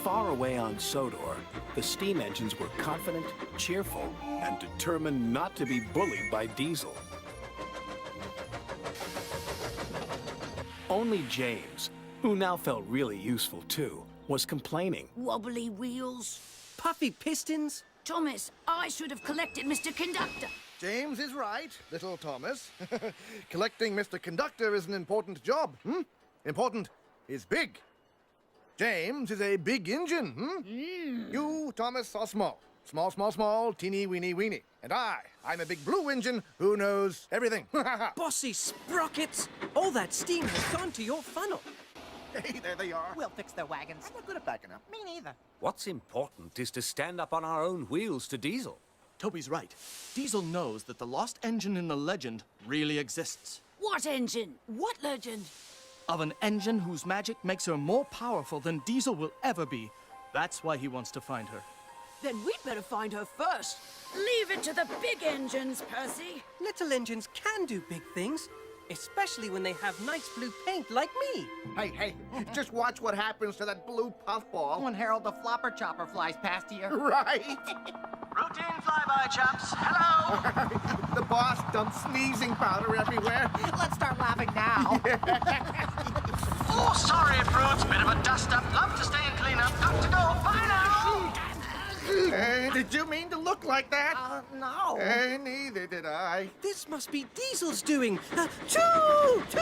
Far away on Sodor, the steam engines were confident, cheerful, and determined not to be bullied by Diesel. Only James, who now felt really useful too, was complaining. Wobbly wheels. Puffy pistons? Thomas, I should have collected Mr. Conductor. James is right, little Thomas. Collecting Mr. Conductor is an important job, Important is big. James is a big engine, You, Thomas, are small. Small, small, small, teeny, weeny, weeny. And I'm a big blue engine who knows everything. Bossy sprockets! All that steam has gone to your funnel. Hey, there they are. We'll fix their wagons. I'm not good at backing up. Me neither. What's important is to stand up on our own wheels to Diesel. Toby's right. Diesel knows that the lost engine in the legend really exists. What engine? What legend? Of an engine whose magic makes her more powerful than Diesel will ever be. That's why he wants to find her. Then we'd better find her first. Leave it to the big engines, Percy. Little engines can do big things, especially when they have nice blue paint like me. Hey, just watch what happens to that blue puffball. When Harold the Flopper Chopper flies past here. Right. Routine flyby, chaps. Hello! The boss dumps sneezing powder everywhere. Let's start laughing now. Oh, sorry, Fruits. Bit of a dust-up. Love to stay and clean up. Got to go. Bye now! Did you mean to look like that? No. Neither did I. This must be Diesel's doing. Choo! Choo!